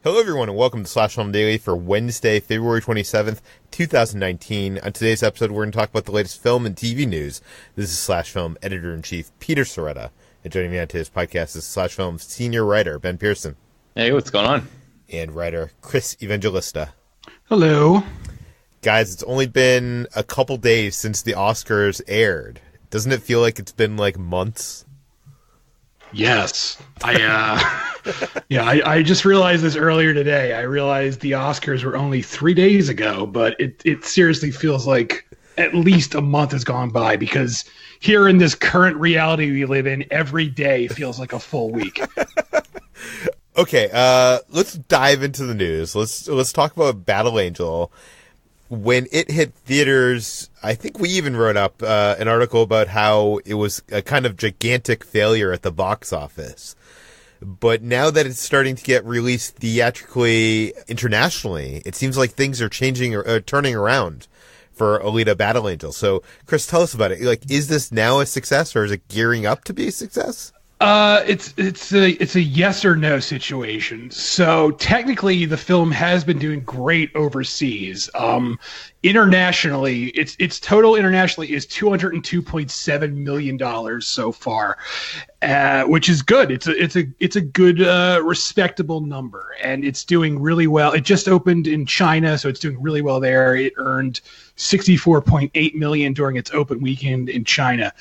Hello, everyone, and welcome to Slash Film Daily for Wednesday, February 27th, 2019. On today's episode, we're going to talk about the latest film and TV news. This is Slash Film Editor-in-Chief Peter Sciretta. And joining me on today's podcast is Slash Film Senior Writer Ben Pearson. Hey, what's going on? And writer Chris Evangelista. Hello. Guys, it's only been a couple days since the Oscars aired. Doesn't it feel like it's been like months? Yes. I just realized this earlier today. I realized the Oscars were only 3 days ago, but it seriously feels like at least a month has gone by, because here in this current reality we live in, every day feels like a full week. Okay, let's dive into the news. Let's talk about Battle Angel. When it hit theaters, I think we even wrote up an article about how it was a kind of gigantic failure at the box office. But now that it's starting to get released theatrically internationally, it seems like things are changing or turning around for Alita Battle Angel. So, Chris, tell us about it. Like, is this now a success, or is it gearing up to be a success? It's a yes or no situation. So technically the film has been doing great overseas. Internationally, its total internationally is $202.7 million so far, which is good. It's a good, respectable number, and it's doing really well. It just opened in China, so it's doing really well there. It earned $64.8 million during its open weekend in China.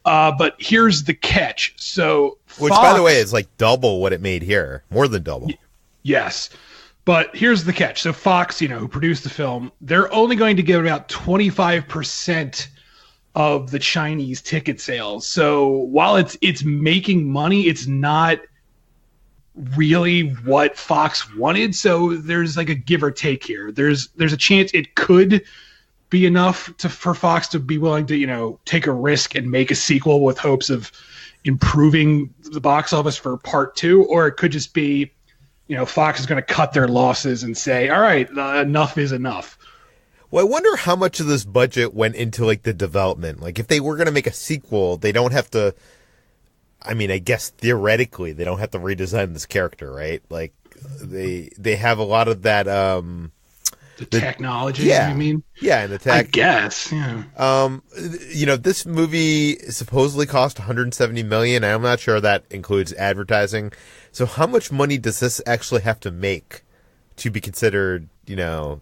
But here's the catch. So Which, by the way, is like double what it made here. More than double. Yes. But here's the catch. So Fox, who produced the film, they're only going to get about 25% of the Chinese ticket sales. So while it's making money, it's not really what Fox wanted. So there's like a give or take here. There's a chance it could be enough for Fox to be willing to, take a risk and make a sequel with hopes of improving the box office for part 2, or it could just be, Fox is going to cut their losses and say, all right, enough is enough. Well, I wonder how much of this budget went into like the development. Like, if they were going to make a sequel, they don't have to, I mean, I guess theoretically they don't have to redesign this character, right? Like, they have a lot of that, the technology, yeah, you mean? Yeah, and the tech. I guess, yeah. This movie supposedly cost $170 million. I'm not sure that includes advertising. So how much money does this actually have to make to be considered,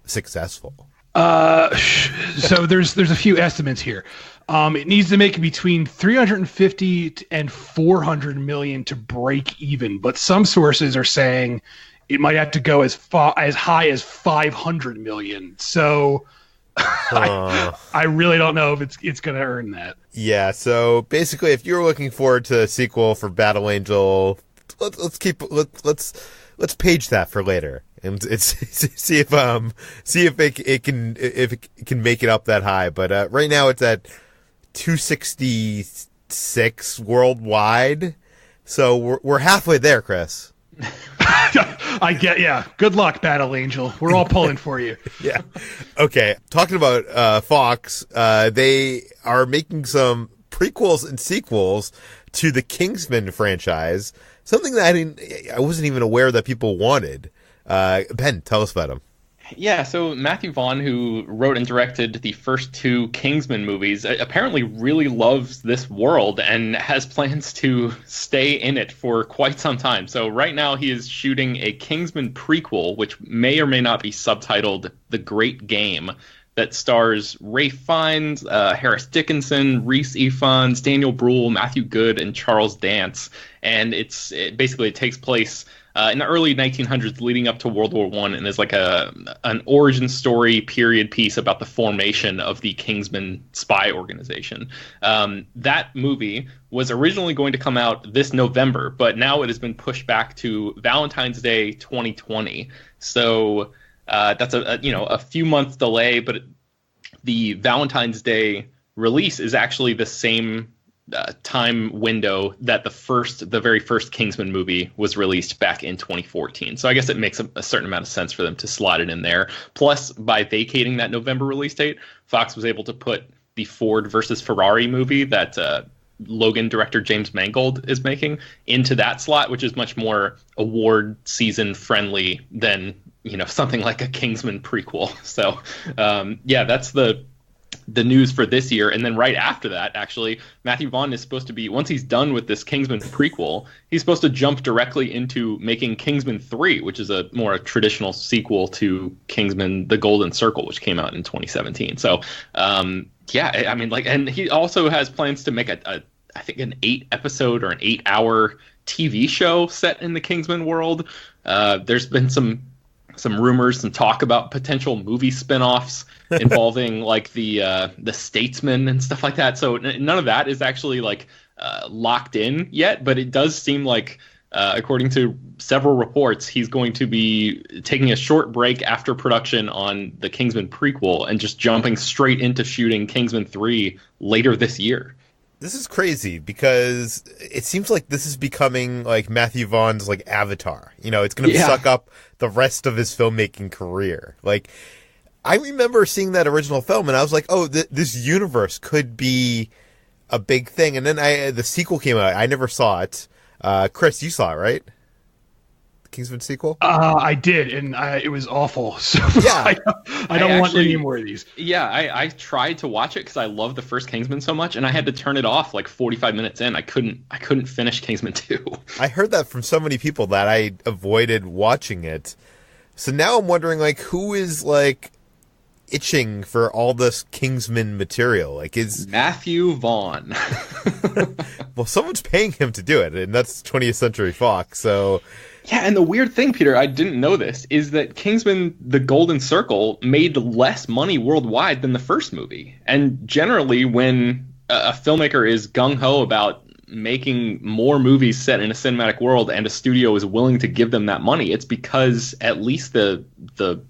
successful? So there's a few estimates here. It needs to make between 350 and 400 million to break even, but some sources are saying it might have to go as high as 500 million. So I really don't know if it's going to earn that. Yeah. So basically, if you're looking forward to a sequel for Battle Angel, let's page that for later and see if it can make it up that high. But right now it's at 266 worldwide. So we're halfway there, Chris. Yeah. Good luck, Battle Angel. We're all pulling for you. Yeah. Okay. Talking about Fox, they are making some prequels and sequels to the Kingsman franchise. Something that I wasn't even aware that people wanted. Ben, tell us about them. Yeah, so Matthew Vaughn, who wrote and directed the first 2 Kingsman movies, apparently really loves this world and has plans to stay in it for quite some time. So right now he is shooting a Kingsman Prequel, which may or may not be subtitled The Great Game, that stars Ralph Fiennes, Harris Dickinson, Rhys Ifans, Daniel Bruhl, Matthew Good, and Charles Dance. And it takes place in the early 1900s, leading up to World War I, and is like an origin story period piece about the formation of the Kingsman spy organization. That movie was originally going to come out this November, but now it has been pushed back to Valentine's Day 2020. So that's a few months delay, but the Valentine's Day release is actually the same time window that the very first Kingsman movie was released back in 2014. So I guess it makes a certain amount of sense for them to slot it in there. Plus, by vacating that November release date, Fox was able to put the Ford versus Ferrari movie that Logan director James Mangold is making into that slot, which is much more award season friendly than, something like a Kingsman prequel. So that's the news for this year. And then right after that, actually, Matthew Vaughn is supposed to be, once he's done with this Kingsman prequel, he's supposed to jump directly into making Kingsman 3, which is a more traditional sequel to Kingsman The Golden Circle, which came out in 2017. So and he also has plans to make I think an 8-episode or an 8-hour TV show set in the Kingsman world. There's been some rumors, some talk about potential movie spin-offs involving like the Statesman and stuff like that. So none of that is actually locked in yet, but it does seem like, according to several reports, he's going to be taking a short break after production on the Kingsman prequel and just jumping straight into shooting Kingsman 3 later this year. This is crazy because it seems like this is becoming like Matthew Vaughn's like Avatar. It's going to suck up the rest of his filmmaking career. Like, I remember seeing that original film and I was like, oh, this universe could be a big thing. And then the sequel came out. I never saw it. Chris, you saw it, right? The Kingsman sequel? I did, and it was awful. So yeah. I don't want any more of these. Yeah, I tried to watch it because I love the first Kingsman so much, and I had to turn it off like 45 minutes in. I couldn't finish Kingsman 2. I heard that from so many people that I avoided watching it. So now I'm wondering, who is itching for all this Kingsman material? Is Matthew Vaughn? Well, someone's paying him to do it, and that's 20th Century Fox. So yeah, and the weird thing, Peter, I didn't know this, is that Kingsman: The Golden Circle made less money worldwide than the first movie. And generally, when a filmmaker is gung-ho about making more movies set in a cinematic world and a studio is willing to give them that money, it's because at least the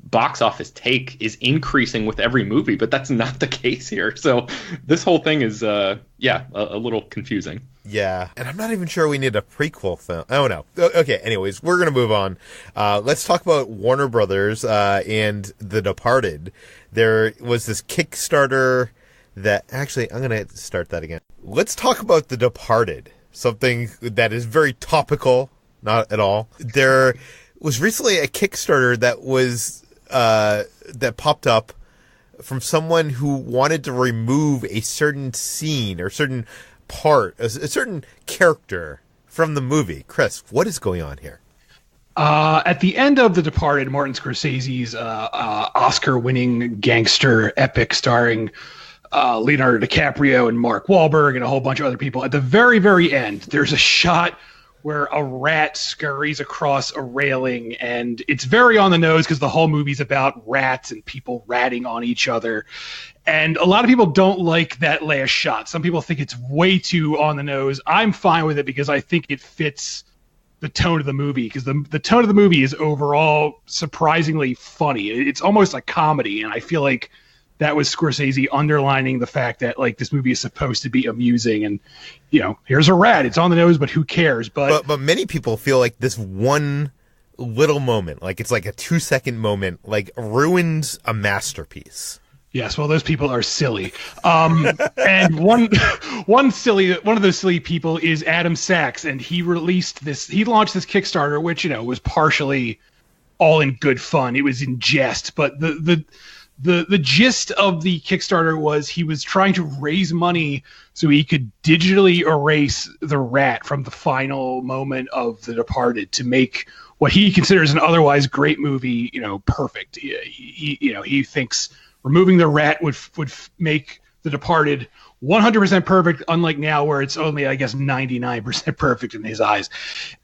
box office take is increasing with every movie, but that's not the case here. So this whole thing is a little confusing. Yeah, and I'm not even sure we need a prequel film. Oh no. Okay, anyways, we're gonna move on. Let's talk about Warner Brothers and The Departed. There was this Kickstarter that, actually, I'm going to start that again. Let's talk about The Departed, something that is very topical, not at all. There was recently a Kickstarter that was, that popped up from someone who wanted to remove a certain scene or certain part, a certain character from the movie. Chris, what is going on here? At the end of The Departed, Martin Scorsese's Oscar-winning gangster epic starring Leonardo DiCaprio and Mark Wahlberg and a whole bunch of other people. At the very, very end, there's a shot where a rat scurries across a railing, and it's very on the nose because the whole movie's about rats and people ratting on each other. And a lot of people don't like that last shot. Some people think it's way too on the nose. I'm fine with it because I think it fits the tone of the movie, because the tone of the movie is overall surprisingly funny. It's almost a comedy, and I feel like that was Scorsese underlining the fact that this movie is supposed to be amusing, and here's a rat, it's on the nose, but who cares? But many people feel like this one little moment, it's like a 2-second moment, ruins a masterpiece. Yes, well, those people are silly. And one of those silly people is Adam Sachs, and he launched this Kickstarter, which was partially all in good fun. It was in jest, but the gist of the Kickstarter was he was trying to raise money so he could digitally erase the rat from the final moment of The Departed to make what he considers an otherwise great movie, perfect. He thinks removing the rat would make The Departed 100% perfect, unlike now where it's only, I guess, 99% perfect in his eyes.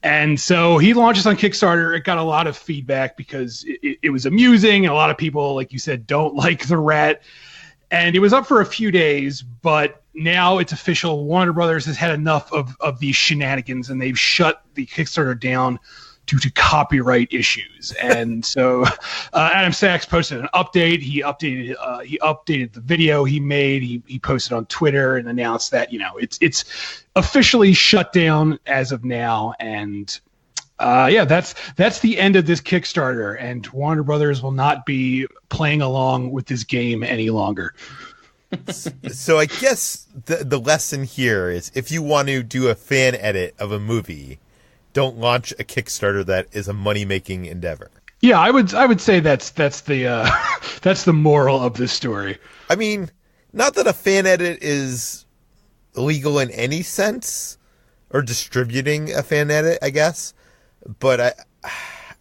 And so he launched this on Kickstarter. It got a lot of feedback because it was amusing, and a lot of people, like you said, don't like the rat. And it was up for a few days, but now it's official. Warner Brothers has had enough of these shenanigans, and they've shut the Kickstarter down due to copyright issues. And so Adam Sachs posted an update. He updated the video he made. He posted on Twitter and announced that it's officially shut down as of now. And that's the end of this Kickstarter. And Warner Brothers will not be playing along with this game any longer. So I guess the lesson here is if you want to do a fan edit of a movie, don't launch a Kickstarter that is a money-making endeavor. Yeah, I would say that's the that's the moral of this story. I mean, not that a fan edit is illegal in any sense, or distributing a fan edit, I guess, but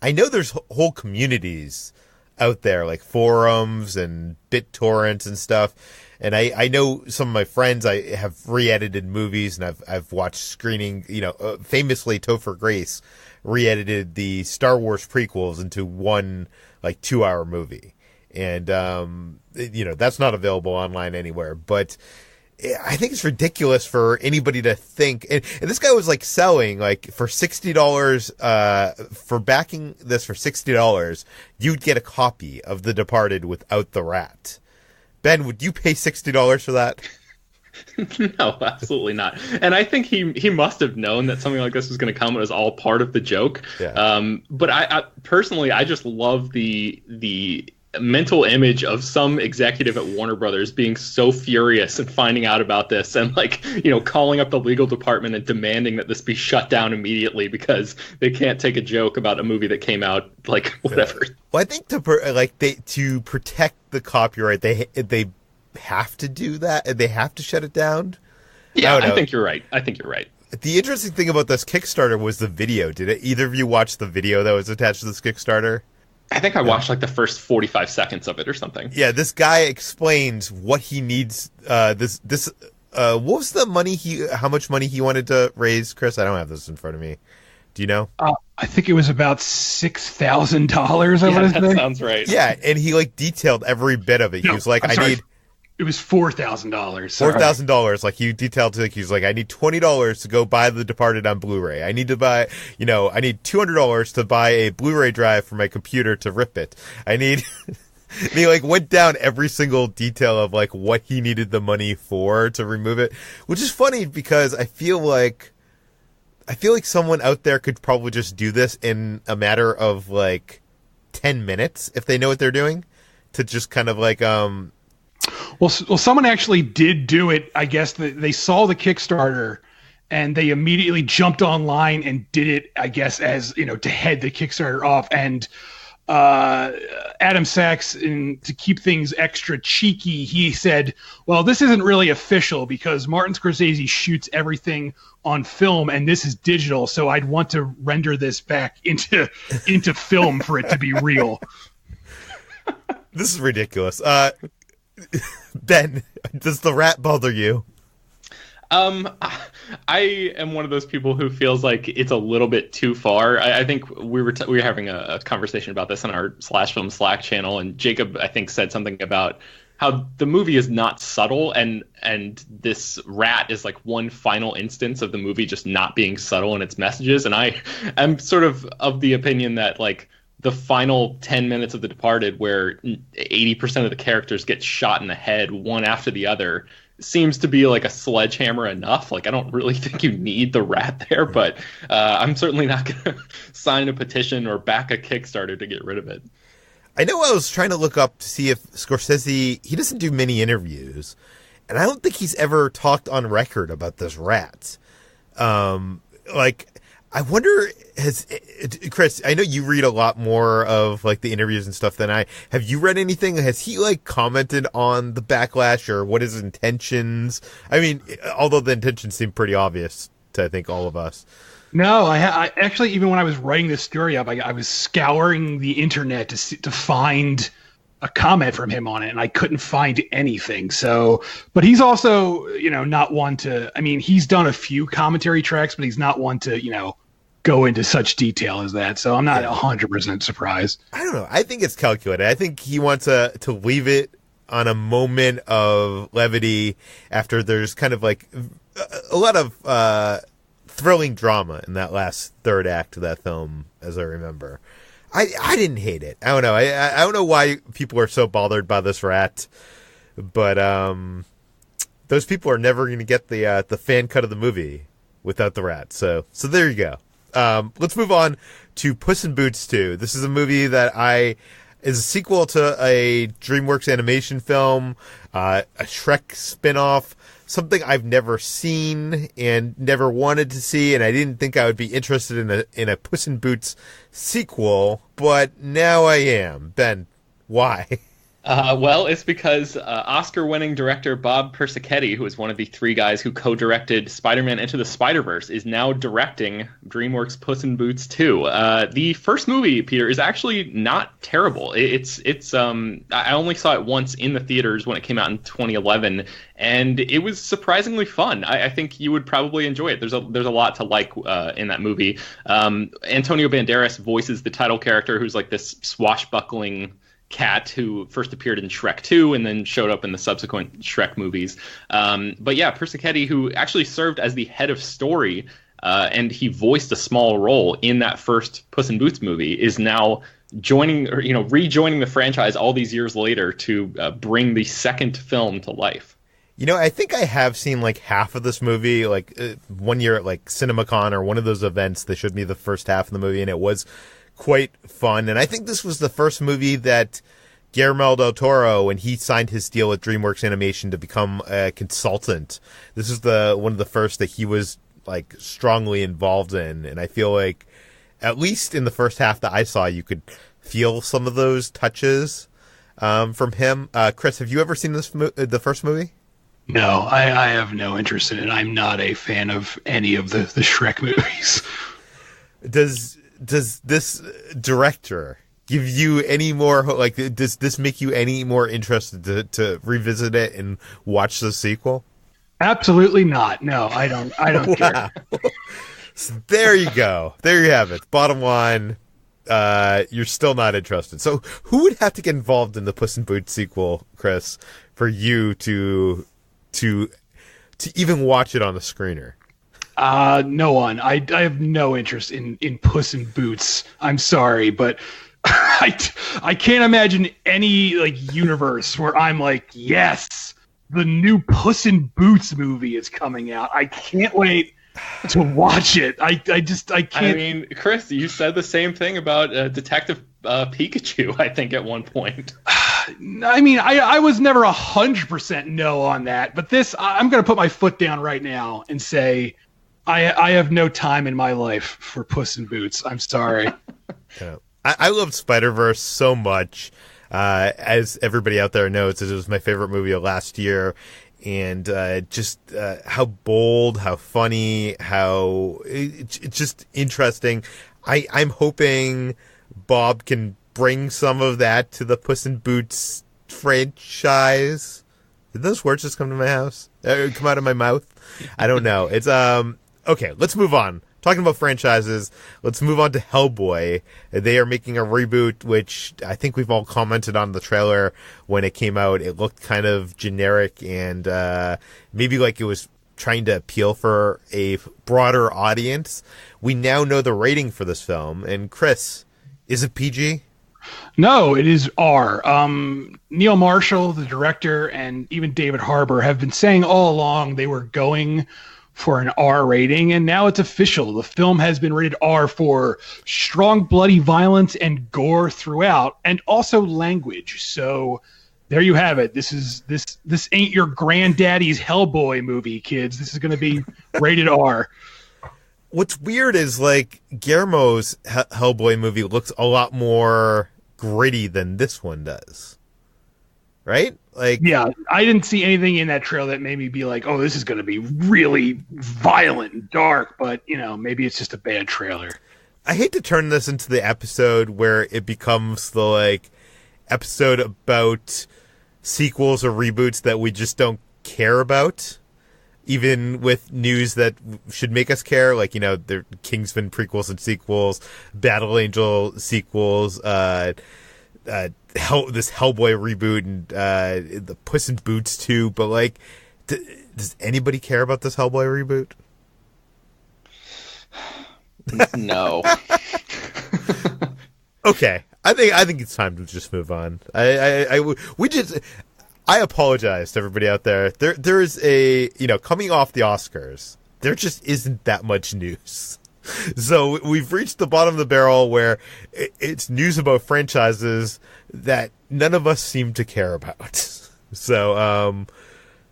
I know there's whole communities out there, like forums and BitTorrents and stuff. And I know some of my friends, I have re-edited movies, and I've watched screening, famously Topher Grace re-edited the Star Wars prequels into one, 2-hour movie. And, that's not available online anywhere. But I think it's ridiculous for anybody to think, and this guy was selling for $60, for backing this for $60, you'd get a copy of The Departed without the rat. Ben, would you pay $60 for that? No, absolutely not. And I think he must have known that something like this was going to come. It was all part of the joke. Yeah. But I personally, I just love the mental image of some executive at Warner Brothers being so furious and finding out about this and calling up the legal department and demanding that this be shut down immediately because they can't take a joke about a movie that came out whatever. Well, I think to protect the copyright, they have to do that, and they have to shut it down. Yeah, I think you're right. The interesting thing about this Kickstarter was the video. Did either of you watch the video that was attached to this Kickstarter? I think I watched the first 45 seconds of it or something. Yeah, this guy explains what he needs. What was the money how much money he wanted to raise, Chris? I don't have this in front of me. Do you know? I think it was about $6,000. That sounds right. Yeah, and he detailed every bit of it. He was like, It was $4,000. $4,000. He detailed he was like, I need $20 to go buy The Departed on Blu-ray. I need to buy, I need $200 to buy a Blu-ray drive for my computer to rip it. I need. And he went down every single detail of what he needed the money for to remove it, which is funny because I feel like someone out there could probably just do this in a matter of 10 minutes if they know what they're doing, to just kind of Well, someone actually did do it. I guess they saw the Kickstarter and they immediately jumped online and did it, I guess, as to head the Kickstarter off. And Adam Sachs, to keep things extra cheeky, he said, well, this isn't really official because Martin Scorsese shoots everything on film and this is digital, so I'd want to render this back into film for it to be real. This is ridiculous. Ben, does the rat bother you? I am one of those people who feels like it's a little bit too far. I think we were having a conversation about this on our /film Slack channel, and Jacob, I think, said something about how the movie is not subtle, and this rat is one final instance of the movie just not being subtle in its messages. And I am sort of the opinion that the final 10 minutes of The Departed, where 80% of the characters get shot in the head one after the other, seems to be a sledgehammer enough. I don't really think you need the rat there, but I'm certainly not going to sign a petition or back a Kickstarter to get rid of it. I know I was trying to look up to see if Scorsese, he doesn't do many interviews, and I don't think he's ever talked on record about this rat. I wonder, Chris, I know you read a lot more of the interviews and stuff than I. Have you read anything? Has he commented on the backlash or what his intentions? I mean, although the intentions seem pretty obvious to, I think, all of us. No, I actually, even when I was writing this story up, I was scouring the internet to find a comment from him on it, and I couldn't find anything. So, but he's also, not one to, I mean, he's done a few commentary tracks, but he's not one to, go into such detail as that. So I'm not 100% surprised. I don't know. I think it's calculated. I think he wants to leave it on a moment of levity after there's kind of a lot of thrilling drama in that last third act of that film, as I remember. I didn't hate it. I don't know. I don't know why people are so bothered by this rat, but those people are never going to get the fan cut of the movie without the rat. So there you go. Let's move on to Puss in Boots 2. This is a movie that I is a sequel to a DreamWorks animation film, a Shrek spinoff, something I've never seen and never wanted to see, and I didn't think I would be interested in a Puss in Boots sequel, but now I am. Ben, why? Well, it's because Oscar-winning director Bob Persichetti, who is one of the three guys who co-directed Spider-Man Into the Spider-Verse, is now directing DreamWorks' Puss in Boots 2. The first movie, Peter, is actually not terrible. It's I only saw it once in the theaters when it came out in 2011, and it was surprisingly fun. I think you would probably enjoy it. There's a lot to like in that movie. Antonio Banderas voices the title character, who's like this swashbuckling cat who first appeared in Shrek 2 and then showed up in the subsequent Shrek movies. But yeah, Persichetti, who actually served as the head of story, and he voiced a small role in that first Puss in Boots movie, is now rejoining the franchise all these years later to bring the second film to life. I think I have seen like half of this movie. Like one year at like CinemaCon or one of those events, they showed me the first half of the movie, and it was quite fun. And I think this was the first movie that Guillermo del Toro, when he signed his deal with DreamWorks Animation to become a consultant, this is one of the first that he was like strongly involved in. And I feel like at least in the first half that I saw, you could feel some of those touches from him. Chris, have you ever seen the first movie? No, I have no interest in it. I'm not a fan of any of the Shrek movies. Does this director give you any more, like, does this make you any more interested to revisit it and watch the sequel? Absolutely not. No, I don't care. So there you go. There you have it. Bottom line, you're still not interested. So who would have to get involved in the Puss in Boots sequel, Chris, for you to even watch it on the screener? No one. I have no interest in Puss in Boots. I'm sorry, but I can't imagine any like universe where I'm like, yes, the new Puss in Boots movie is coming out. I can't wait to watch it. I can't. I mean, Chris, you said the same thing about Detective Pikachu, I think, at one point. I mean, I was never 100% no on that, but this, I'm going to put my foot down right now and say, I have no time in my life for Puss in Boots. I'm sorry. Yeah. I loved Spider-Verse so much. As everybody out there knows, it was my favorite movie of last year. And just how bold, how funny, how it's just interesting. I'm hoping Bob can bring some of that to the Puss in Boots franchise. Did those words just come to my house? Come out of my mouth? I don't know. It's okay, let's move on. Talking about franchises, let's move on to Hellboy. They are making a reboot, which I think we've all commented on the trailer when it came out. It looked kind of generic and maybe like it was trying to appeal for a broader audience. We now know the rating for this film. And Chris, is it PG? No, it is R. Neil Marshall, the director, and even David Harbour have been saying all along they were going for an R rating, and now it's official. The film has been rated R for strong bloody violence and gore throughout, and also language. So there you have it. This ain't your granddaddy's Hellboy movie, kids. This is going to be rated R. What's weird is like Guillermo's Hellboy movie looks a lot more gritty than this one does. Right? Like, yeah, I didn't see anything in that trailer that made me be like, oh, this is going to be really violent and dark, but, maybe it's just a bad trailer. I hate to turn this into the episode where it becomes the, like, episode about sequels or reboots that we just don't care about, even with news that should make us care, like, the Kingsman prequels and sequels, Battle Angel sequels, this Hellboy reboot and the Puss in Boots 2, but like, does anybody care about this Hellboy reboot? No. Okay, I think it's time to just move on. I apologize to everybody out there. There is a coming off the Oscars, there just isn't that much news. So we've reached the bottom of the barrel where it's news about franchises that none of us seem to care about. So,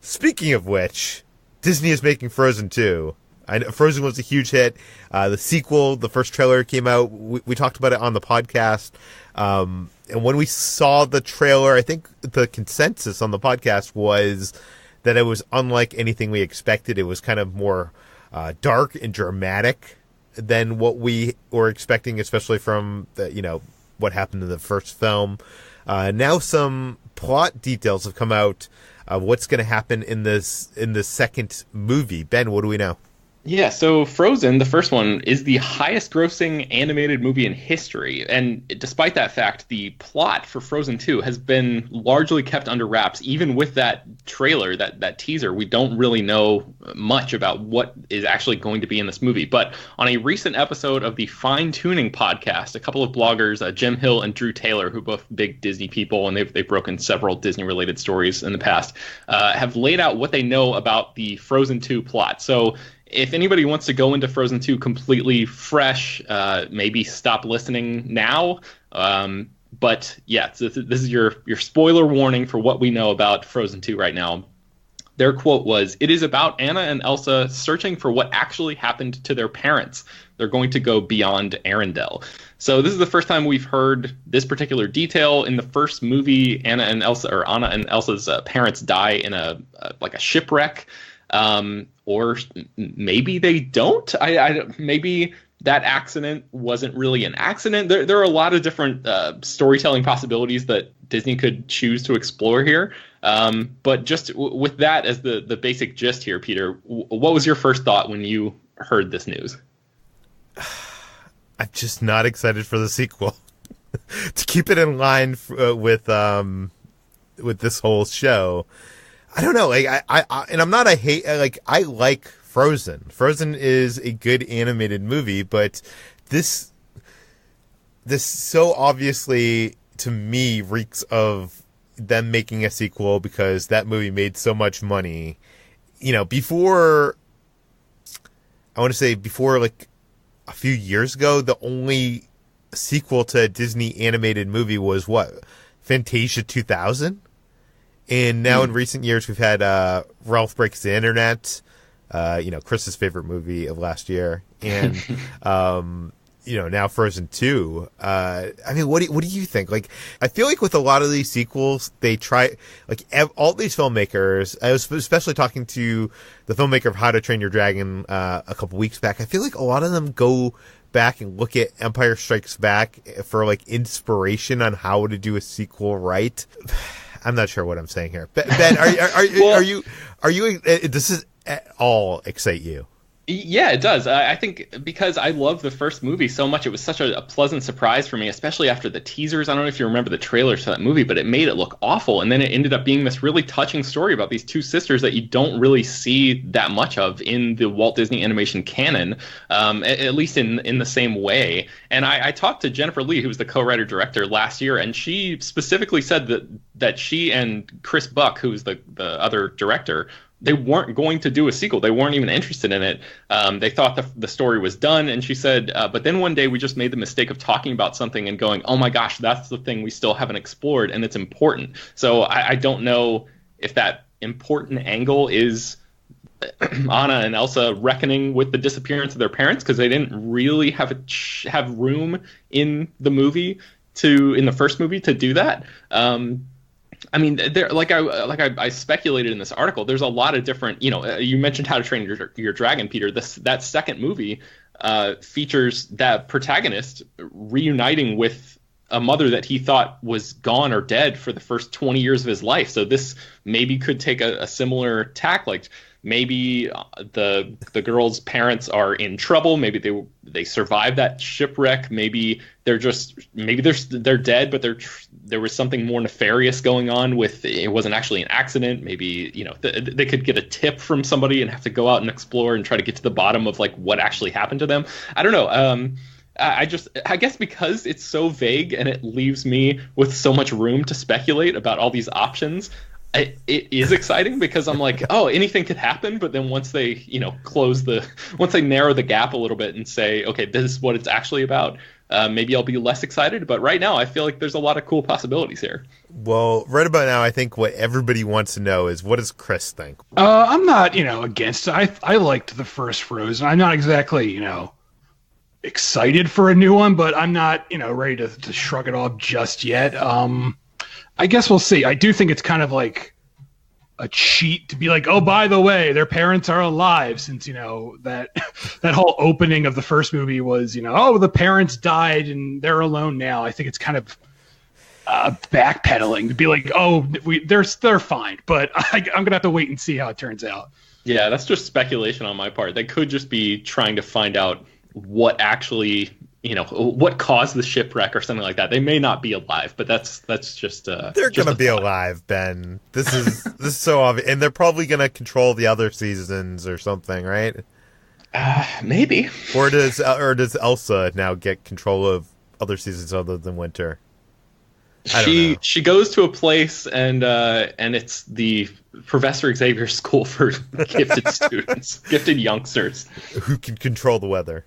speaking of which, Disney is making Frozen 2. I know Frozen was a huge hit. The sequel, the first trailer came out. We talked about it on the podcast. And when we saw the trailer, I think the consensus on the podcast was that it was unlike anything we expected. It was kind of more dark and dramatic than what we were expecting, especially from what happened in the first film. Now some plot details have come out of what's going to happen in the second movie. Ben, what do we know? Yeah, so Frozen, the first one, is the highest grossing animated movie in history. And despite that fact, the plot for Frozen 2 has been largely kept under wraps. Even with that trailer, that teaser, we don't really know much about what is actually going to be in this movie. But on a recent episode of the Fine Tuning podcast, a couple of bloggers, Jim Hill and Drew Taylor, who are both big Disney people, and they've broken several Disney-related stories in the past, have laid out what they know about the Frozen 2 plot. So if anybody wants to go into Frozen 2 completely fresh, maybe stop listening now. But yeah, so this is your spoiler warning for what we know about Frozen 2 right now. Their quote was, "It is about Anna and Elsa searching for what actually happened to their parents. They're going to go beyond Arendelle." So this is the first time we've heard this particular detail. In the first movie, Anna and Elsa's parents die in a shipwreck. Or maybe they don't. Maybe that accident wasn't really an accident. There are a lot of different storytelling possibilities that Disney could choose to explore here. But just with that as the basic gist here, Peter, what was your first thought when you heard this news? I'm just not excited for the sequel. To keep it in line with this whole show. I don't know, and I'm not I like Frozen. Frozen is a good animated movie, but this so obviously, to me, reeks of them making a sequel because that movie made so much money. Before like a few years ago, the only sequel to a Disney animated movie was Fantasia 2000? And now in recent years, we've had Ralph Breaks the Internet, Chris's favorite movie of last year, and now Frozen 2. What do you think? I feel like with a lot of these sequels, they try all these filmmakers. I was especially talking to the filmmaker of How to Train Your Dragon a couple weeks back. I feel like a lot of them go back and look at Empire Strikes Back for inspiration on how to do a sequel right. I'm not sure what I'm saying here. Ben, are you does this at all excite you? Yeah, it does. I think because I love the first movie so much, it was such a pleasant surprise for me, especially after the teasers. I don't know if you remember the trailers for that movie, but it made it look awful. And then it ended up being this really touching story about these two sisters that you don't really see that much of in the Walt Disney Animation canon, at least in the same way. And I talked to Jennifer Lee, who was the co-writer-director last year, and she specifically said that she and Chris Buck, who's the other director, they weren't going to do a sequel. They weren't even interested in it. They thought the story was done. And she said, but then one day we just made the mistake of talking about something and going, oh my gosh, that's the thing we still haven't explored, and it's important. So I don't know if that important angle is Anna and Elsa reckoning with the disappearance of their parents, because they didn't really have room in the first movie to do that. There, I speculated in this article, there's a lot of different, you mentioned How to Train Your Dragon, Peter. That second movie features that protagonist reuniting with a mother that he thought was gone or dead for the first 20 years of his life. So this maybe could take a similar tack. Maybe the girl's parents are in trouble. Maybe they survived that shipwreck. Maybe they're dead, but there was something more nefarious going on with it. Wasn't actually an accident. Maybe they could get a tip from somebody and have to go out and explore and try to get to the bottom of what actually happened to them. I don't know. I guess because it's so vague and it leaves me with so much room to speculate about all these options, it is exciting because I'm like, oh, anything could happen. But then once they, once they narrow the gap a little bit and say, okay, this is what it's actually about, maybe I'll be less excited. But right now, I feel like there's a lot of cool possibilities here. Well, right about now, I think what everybody wants to know is, what does Chris think? I'm not, against it. I liked the first Frozen. I'm not exactly, excited for a new one, but I'm not, ready to shrug it off just yet. I guess we'll see. I do think it's kind of like a cheat to be like, oh, by the way, their parents are alive, since, that whole opening of the first movie was, oh, the parents died and they're alone now. I think it's kind of backpedaling to be like, oh, they're fine, but I'm going to have to wait and see how it turns out. Yeah, that's just speculation on my part. They could just be trying to find out what actually, what caused the shipwreck or something like that. They may not be alive, but that's just they're gonna be alive, Ben. This is so obvious, and they're probably gonna control the other seasons or something, right? Maybe. Or does Elsa now get control of other seasons other than Winter? She goes to a place and it's the Professor Xavier School for gifted students, gifted youngsters who can control the weather.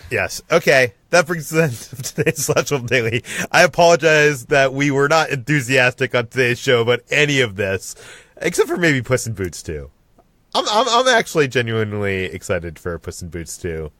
Yes. Okay. That brings us to the end of today's Slash Film Daily. I apologize that we were not enthusiastic on today's show about any of this, except for maybe Puss in Boots 2. I'm actually genuinely excited for Puss in Boots 2. You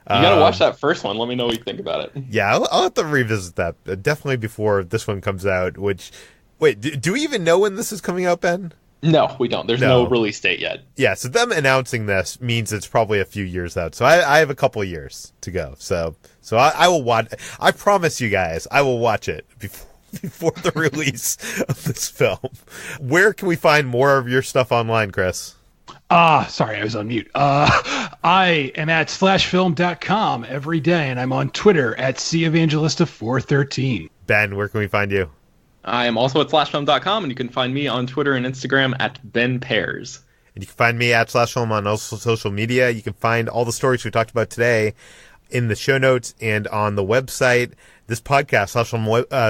gotta watch that first one. Let me know what you think about it. Yeah, I'll have to revisit that definitely before this one comes out. Wait, do we even know when this is coming out, Ben? No, we don't. There's no release date yet. Yeah, so them announcing this means it's probably a few years out. So I have a couple of years to go. So I will watch. I promise you guys, I will watch it before the release of this film. Where can we find more of your stuff online, Chris? Sorry, I was on mute. I am at slashfilm.com every day, and I'm on Twitter at Evangelista413. Ben, where can we find you? I am also at slashfilm.com, and you can find me on Twitter and Instagram at Ben Pears. And you can find me at slashfilm on all social media. You can find all the stories we talked about today in the show notes and on the website. This podcast,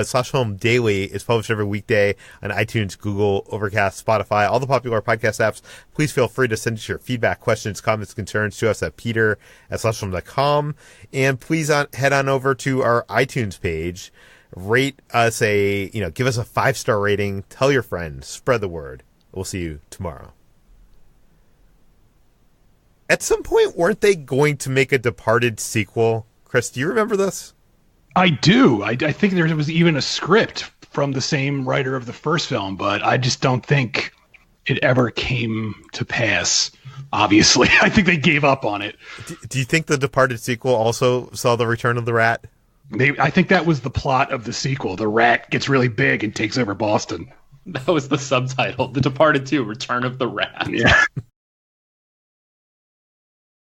Slash Film Daily, is published every weekday on iTunes, Google, Overcast, Spotify, all the popular podcast apps. Please feel free to send us your feedback, questions, comments, concerns to us at peter@slashfilm.com. And please head on over to our iTunes page. Rate us give us a 5-star rating. Tell your friends. Spread the word. We'll see you tomorrow. At some point, weren't they going to make a Departed sequel? Chris, do you remember this? I do. I think there was even a script from the same writer of the first film, but I just don't think it ever came to pass. Obviously, I think they gave up on it. Do you think the Departed sequel also saw the return of the rat? I think that was the plot of the sequel. The rat gets really big and takes over Boston. That was the subtitle. The Departed 2, Return of the Rat. Yeah.